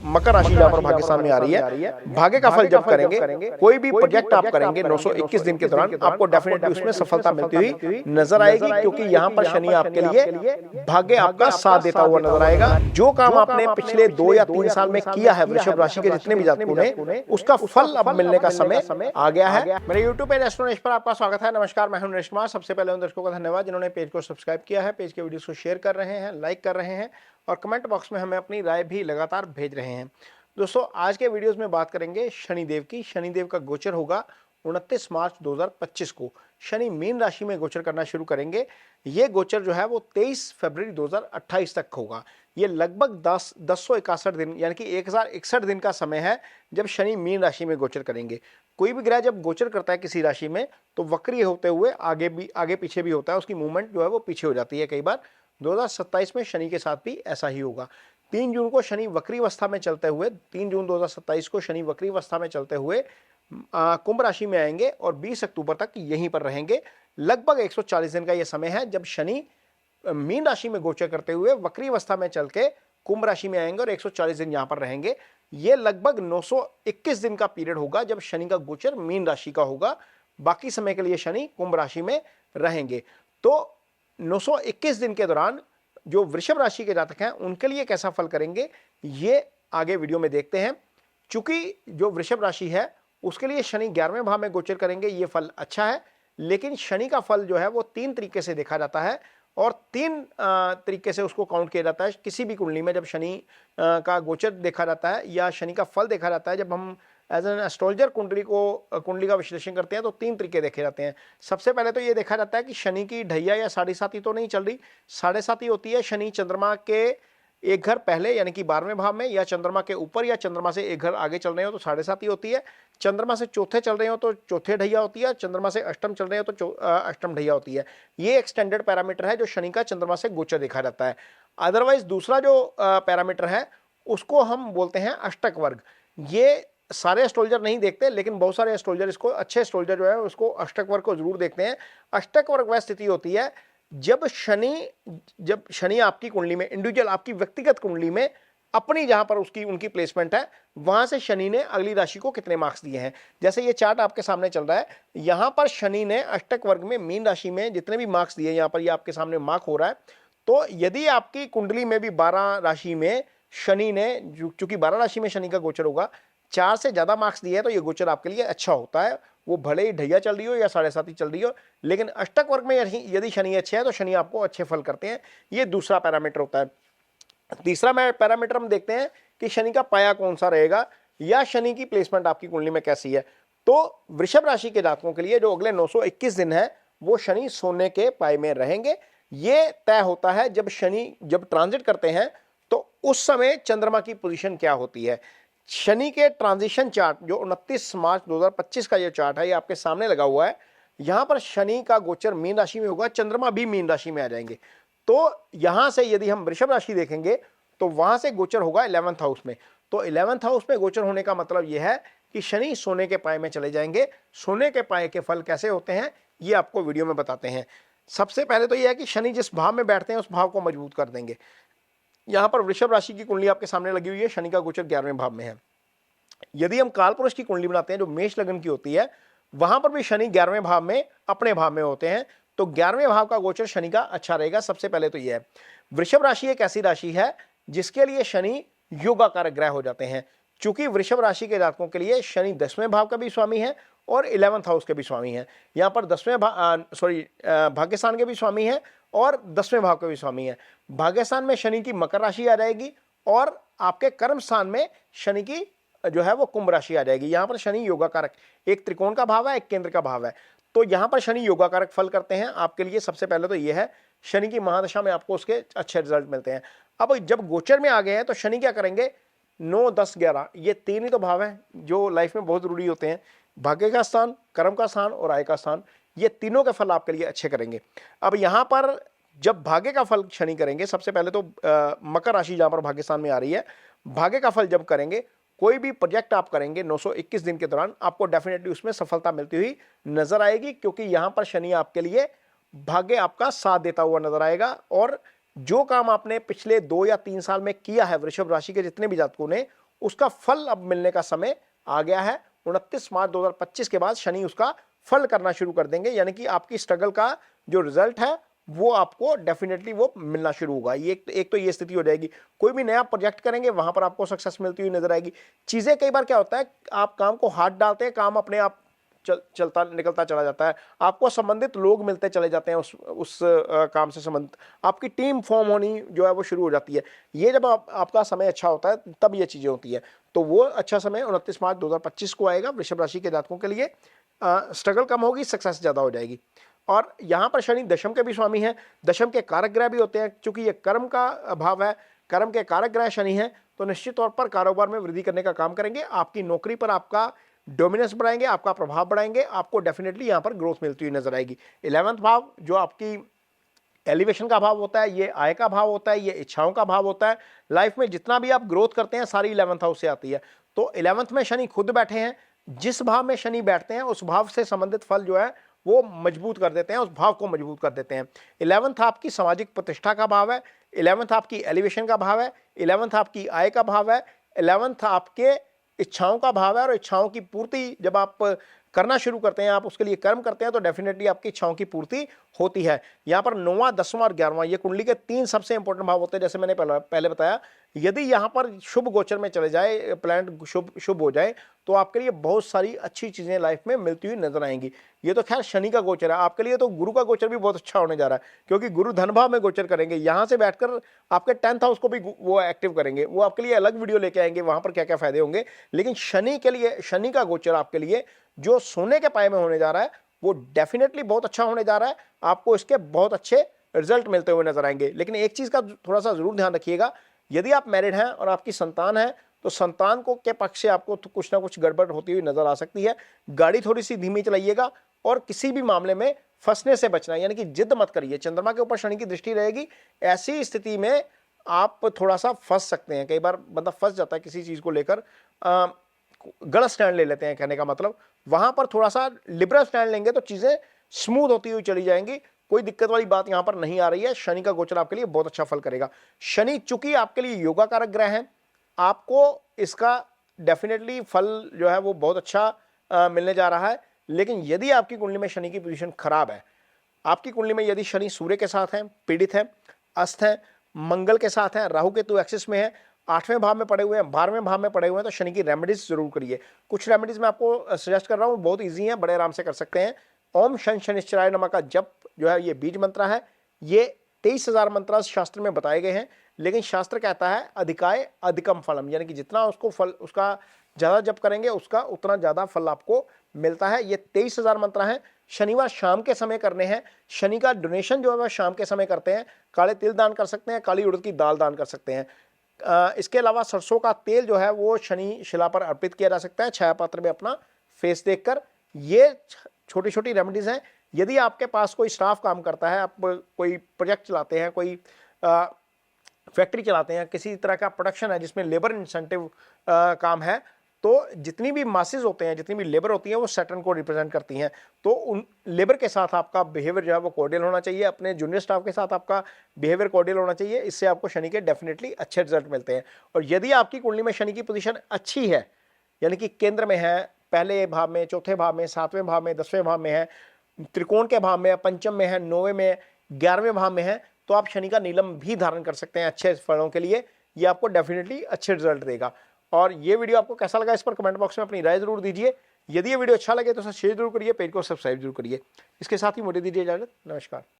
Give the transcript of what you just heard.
मकर राशि जहां पर भाग्यस्थान में आ रही है, भाग्य का फल जब करेंगे, कोई भी प्रोजेक्ट आप करेंगे 921 दिन के दौरान आपको डेफिनेटली उसमें सफलता मिलती हुई नजर आएगी, क्योंकि यहाँ पर शनि आपके लिए भाग्य आपका साथ देता हुआ नजर आएगा। जो काम आपने पिछले 2 या 3 साल में किया है वृषभ राशि के जितने भी जातकों ने, उसका फल अब मिलने का समय आ गया है। मेरे यूट्यूब पेज एस्ट्रो नरेश पर आपका स्वागत है। नमस्कार, मैं हूं नरेश कुमार। सबसे पहले उन दर्शकों का धन्यवाद जिन्होंने पेज को सब्सक्राइब किया है, पेज के वीडियोस को शेयर कर रहे हैं, लाइक कर रहे हैं और कमेंट बॉक्स में हमें अपनी राय भी लगातार भेज रहे हैं। दोस्तों, आज के वीडियोस में बात करेंगे शनिदेव की। शनिदेव का गोचर होगा 29 मार्च 2025 को। शनि मीन राशि में गोचर करना शुरू करेंगे। ये गोचर जो है वो 23 फरवरी 2028 तक होगा। ये लगभग 1061 दिन यानी कि 1061 दिन का समय है जब शनि मीन राशि में गोचर करेंगे। कोई भी ग्रह जब गोचर करता है किसी राशि में तो वक्री होते हुए आगे पीछे भी होता है, उसकी मूवमेंट जो है वो पीछे हो जाती है। कई बार 2027 में शनि के साथ भी ऐसा ही होगा। 3 जून को शनि वक्री अवस्था में चलते हुए 3 जून 2027 को शनि वक्री अवस्था में चलते हुए कुंभ राशि में आएंगे और 20 अक्टूबर तक यहीं पर रहेंगे। लगभग 140 दिन का यह समय है जब शनि मीन राशि में गोचर करते हुए वक्री अवस्था में चल के कुंभ राशि में आएंगे और 140 दिन यहां पर रहेंगे। यह लगभग 921 दिन का पीरियड होगा जब शनि का गोचर मीन राशि का होगा। बाकी समय के लिए शनि कुंभ राशि में रहेंगे। तो 921 दिन के दौरान जो वृषभ राशि के जातक हैं उनके लिए कैसा फल करेंगे, ये आगे वीडियो में देखते हैं। चूंकि जो वृषभ राशि है उसके लिए शनि 11वें भाव में गोचर करेंगे, ये फल अच्छा है। लेकिन शनि का फल जो है वो 3 तरीके से देखा जाता है और 3 तरीके से उसको काउंट किया जाता है। किसी भी कुंडली में जब शनि का गोचर देखा जाता है या शनि का फल देखा जाता है, जब हम एज एन एस्ट्रोलॉजर कुंडली का विश्लेषण करते हैं तो 3 तरीके देखे जाते हैं। सबसे पहले तो ये देखा जाता है कि शनि की ढैया या साढ़े साती तो नहीं चल रही। साढ़े साती होती है शनि चंद्रमा के एक घर पहले यानी कि 12वें भाव में, या चंद्रमा के ऊपर या चंद्रमा से एक घर आगे चल रहे हो तो साढ़े साती होती है। चंद्रमा से चौथे चल रहे हो तो चौथे ढैया होती है। चंद्रमा से अष्टम चल रहे हो तो अष्टम ढैया होती है। ये एक स्टैंडर्ड पैरामीटर है जो शनि का चंद्रमा से गोचर देखा जाता है। अदरवाइज दूसरा जो पैरामीटर है उसको हम बोलते हैं अष्टक वर्ग। ये सारे एस्ट्रोलॉजर नहीं देखते, लेकिन बहुत सारे एस्ट्रोलॉजर इसको, अच्छे एस्ट्रोलॉजर जो है उसको अष्टक वर्ग को जरूर देखते हैं। अष्टक वर्ग वह स्थिति होती है जब शनि आपकी कुंडली में, इंडिविजुअल आपकी व्यक्तिगत कुंडली में अपनी जहां पर उनकी प्लेसमेंट है वहां से शनि ने अगली राशि को कितने मार्क्स दिए हैं। जैसे ये चार्ट आपके सामने चल रहा है, यहां पर शनि ने अष्टक वर्ग में मीन राशि में जितने भी मार्क्स दिए, यहां पर ये आपके सामने मार्क हो रहा है। तो यदि आपकी कुंडली में भी 12 राशि में शनि ने, चूंकि 12 राशि में शनि का गोचर होगा, 4 से ज्यादा मार्क्स दिए तो ये गोचर आपके लिए अच्छा होता है। वो भले ही ढैया चल रही हो या साढ़े साती चल रही हो, लेकिन अष्टक वर्ग में यदि शनि अच्छे है तो शनि आपको अच्छे फल करते हैं। ये दूसरा पैरामीटर होता है। तीसरा पैरामीटर हम देखते हैं कि शनि का पाया कौन सा रहेगा या शनि की प्लेसमेंट आपकी कुंडली में कैसी है। तो वृषभ राशि के जातकों के लिए जो अगले 921 दिन है वो शनि सोने के पाए में रहेंगे। ये तय होता है जब ट्रांजिट करते हैं तो उस समय चंद्रमा की पोजीशन क्या होती है। शनि के ट्रांजिशन चार्ट जो 29 मार्च 2025 का ये चार्ट है, ये आपके सामने लगा हुआ है। यहां पर शनि का गोचर मीन राशि में होगा, चंद्रमा भी मीन राशि में आ जाएंगे। तो यहां से यदि हम वृषभ राशि देखेंगे तो वहां से गोचर होगा 11th हाउस में। तो 11th हाउस में गोचर होने का मतलब यह है कि शनि सोने के पाए में चले जाएंगे। सोने के पाए के फल कैसे होते हैं ये आपको वीडियो में बताते हैं। सबसे पहले तो यह है कि शनि जिस भाव में बैठते हैं उस भाव को मजबूत कर देंगे। यहां पर वृषभ राशि की कुंडली आपके सामने लगी हुई है, शनि का गोचर 11वें भाव में है। यदि हम कालपुरुष की कुंडली बनाते हैं जो मेष लग्न की होती है, वहां पर भी शनि 11वें भाव में अपने भाव में होते हैं, तो 11वें भाव का गोचर शनि का अच्छा रहेगा। सबसे पहले तो यह है, वृषभ राशि एक ऐसी राशि है जिसके लिए शनि योगा कारक ग्रह हो जाते हैं। चूंकि वृषभ राशि के जातकों के लिए शनि 10वें भाव का भी स्वामी है और 11th हाउस के भी स्वामी है। यहाँ पर भाग्यस्थान के भी स्वामी है और 10वें भाव के भी स्वामी है। भाग्यस्थान में शनि की मकर राशि आ जाएगी और आपके कर्म स्थान में शनि की जो है वो कुंभ राशि आ जाएगी। यहाँ पर शनि योगा कारक, एक त्रिकोण का भाव है, एक केंद्र का भाव है, तो यहाँ पर शनि योगा कारक फल करते हैं आपके लिए। सबसे पहले तो यह है, शनि की महादशा में आपको उसके अच्छे रिजल्ट मिलते हैं। अब जब गोचर में आ गए हैं तो शनि क्या करेंगे, 9, 10, 11 ये 3 ही तो भाव हैं जो लाइफ में बहुत जरूरी होते हैं। भाग्य का स्थान, कर्म का स्थान और आय का स्थान, ये तीनों के फल आपके लिए अच्छे करेंगे। अब यहाँ पर जब भाग्य का फल शनि करेंगे, सबसे पहले तो मकर राशि जहाँ पर भाग्यस्थान में आ रही है, भाग्य का फल जब करेंगे, कोई भी प्रोजेक्ट आप करेंगे 921 दिन के दौरान आपको डेफिनेटली उसमें सफलता मिलती हुई नजर आएगी, क्योंकि यहां पर शनि आपके लिए भाग्य आपका साथ देता हुआ नजर आएगा। और जो काम आपने पिछले 2 या 3 साल में किया है वृषभ राशि के जितने भी जातकों ने, उसका फल अब मिलने का समय आ गया है। 29 मार्च 2025 के बाद शनि उसका फल करना शुरू कर देंगे, यानी कि आपकी स्ट्रगल का जो रिजल्ट है वो आपको डेफिनेटली वो मिलना शुरू होगा। ये एक तो ये स्थिति हो जाएगी। कोई भी नया प्रोजेक्ट करेंगे वहां पर आपको सक्सेस मिलती हुई नजर आएगी। चीजें कई बार क्या होता है, आप काम को हाथ डालते हैं, काम अपने आप चलता निकलता चला जाता है, आपको संबंधित लोग मिलते चले जाते हैं उस काम से संबंधित, आपकी टीम फॉर्म होनी जो है वो शुरू हो जाती है। ये जब आपका समय अच्छा होता है तब ये चीजें होती है। तो वो अच्छा समय 29 मार्च 2025 को आएगा वृषभ राशि के जातकों के लिए। स्ट्रगल कम होगी, सक्सेस ज्यादा हो जाएगी। और यहां पर शनि दशम के भी स्वामी हैं, दशम के कारक ग्रह भी होते हैं। चूंकि ये कर्म का भाव है, कर्म के कारक ग्रह शनि है, तो निश्चित तौर पर कारोबार में वृद्धि करने का काम करेंगे। आपकी नौकरी पर आपका डोमिनेंस बढ़ाएंगे, आपका प्रभाव बढ़ाएंगे, आपको डेफिनेटली यहां पर ग्रोथ मिलती हुई नजर आएगी। 11वां भाव जो आपकी एलिवेशन का भाव होता है, ये आय का भाव होता है, ये इच्छाओं का भाव होता है। लाइफ में जितना भी आप ग्रोथ करते हैं सारी 11th हाउस से आती है। तो 11th में शनि खुद बैठे हैं, जिस भाव में शनि बैठते हैं उस भाव से संबंधित फल जो है वो मजबूत कर देते हैं, उस भाव को मजबूत कर देते हैं। 11th आपकी सामाजिक प्रतिष्ठा का भाव है, 11th आपकी एलिवेशन का भाव है, 11th आपकी आय का भाव है, 11th आपके इच्छाओं का भाव है। और इच्छाओं की पूर्ति जब आप करना शुरू करते हैं, आप उसके लिए कर्म करते हैं, तो डेफिनेटली आपकी इच्छाओं की पूर्ति होती है। यहाँ पर 9वां 10वां और 11वां ये कुंडली के 3 सबसे इंपॉर्टेंट भाव होते हैं। जैसे मैंने पहले बताया, यदि यहाँ पर शुभ गोचर में चले जाए, प्लैनेट शुभ हो जाए, तो आपके लिए बहुत सारी अच्छी चीजें लाइफ में मिलती हुई नजर आएंगी। ये तो खैर शनि का गोचर है, आपके लिए तो गुरु का गोचर भी बहुत अच्छा होने जा रहा है, क्योंकि गुरु धन भाव में गोचर करेंगे। यहां से बैठकर आपके 10th हाउस को भी वो एक्टिव करेंगे। वो आपके लिए अलग वीडियो लेके आएंगे, वहां पर क्या क्या फायदे होंगे। लेकिन शनि के लिए, शनि का गोचर आपके लिए जो सोने के पाए में होने जा रहा है वो डेफिनेटली बहुत अच्छा होने जा रहा है। आपको इसके बहुत अच्छे रिजल्ट मिलते हुए नजर आएंगे। लेकिन एक चीज का थोड़ा सा जरूर ध्यान रखिएगा, यदि आप मैरिड हैं और आपकी संतान है, तो संतान को के पक्ष से आपको तो कुछ ना कुछ गड़बड़ होती हुई नजर आ सकती है। गाड़ी थोड़ी सी धीमी चलाइएगा और किसी भी मामले में फंसने से बचना, यानी कि जिद मत करिए। चंद्रमा के ऊपर शनि की दृष्टि रहेगी, ऐसी स्थिति में आप थोड़ा सा फंस सकते हैं। कई बार बंदा फंस जाता है किसी चीज को लेकर, गलत स्टैंड ले लेते हैं, कहने का मतलब वहां पर थोड़ा सा लिबरल स्टैंड लेंगे तो चीजें स्मूथ होती हुई चली जाएंगी। कोई दिक्कत वाली बात यहां पर नहीं आ रही है। शनि का गोचर आपके लिए बहुत अच्छा फल करेगा। शनि चूंकि आपके लिए योगा कारक ग्रह है, आपको इसका डेफिनेटली फल जो है वो बहुत अच्छा मिलने जा रहा है। लेकिन यदि आपकी कुंडली में शनि की पोजीशन खराब है, आपकी कुंडली में यदि शनि सूर्य के साथ है, पीड़ित है, अस्त है, मंगल के साथ है, राहु केतु एक्सिस में है, 8वें भाव में पड़े हुए हैं, 12वें भाव में पड़े हुए हैं, तो शनि की रेमेडीज जरूर करिए। कुछ रेमेडीज मैं आपको सजेस्ट कर रहा हूँ, बहुत ईजी है, बड़े आराम से कर सकते हैं। ओम शन शनिश्चराय नमः का जप जो है ये बीज मंत्र है। ये 23,000 मंत्र शास्त्र में बताए गए हैं, लेकिन शास्त्र कहता है अधिकाय अधिकम फलम, यानी कि जितना उसको फल उसका ज्यादा जप करेंगे उसका उतना ज्यादा फल आपको मिलता है। ये 23,000 मंत्र हैं, शनिवार शाम के समय करने हैं। शनि का डोनेशन जो है वह शाम के समय करते हैं। काले तिल दान कर सकते हैं, काली उड़द की दाल दान कर सकते हैं। इसके अलावा सरसों का तेल जो है वो शनि शिला पर अर्पित किया जा सकता है, छाया पात्र में अपना फेस देखकर। ये छोटी छोटी रेमेडीज हैं। यदि आपके पास कोई स्टाफ काम करता है, आप कोई प्रोजेक्ट चलाते हैं, कोई फैक्ट्री चलाते हैं, किसी तरह का प्रोडक्शन है जिसमें लेबर इंसेंटिव काम है, तो जितनी भी मासेस होते हैं, जितनी भी लेबर होती है वो सैटर्न को रिप्रेजेंट करती हैं। तो उन लेबर के साथ आपका बिहेवियर जो है वो कोऑर्डिनेट होना चाहिए, अपने जूनियर स्टाफ के साथ आपका बिहेवियर कोऑर्डिनेट होना चाहिए। इससे आपको शनि के डेफिनेटली अच्छे रिजल्ट मिलते हैं। और यदि आपकी कुंडली में शनि की पोजीशन अच्छी है, यानी कि केंद्र में है, पहले भाव में, चौथे भाव में, 7वें भाव में, 10वें भाव में है, त्रिकोण के भाव में, पंचम में है, 9वें में, 11वें भाव में है, तो आप शनि का नीलम भी धारण कर सकते हैं अच्छे फलों के लिए। ये आपको डेफिनेटली अच्छे रिजल्ट देगा। और ये वीडियो आपको कैसा लगा इस पर कमेंट बॉक्स में अपनी राय जरूर दीजिए। यदि ये वीडियो अच्छा लगे तो शेयर जरूर करिए, पेज को सब्सक्राइब जरूर करिए। इसके साथ ही मुझे दीजिए इजाजत, नमस्कार।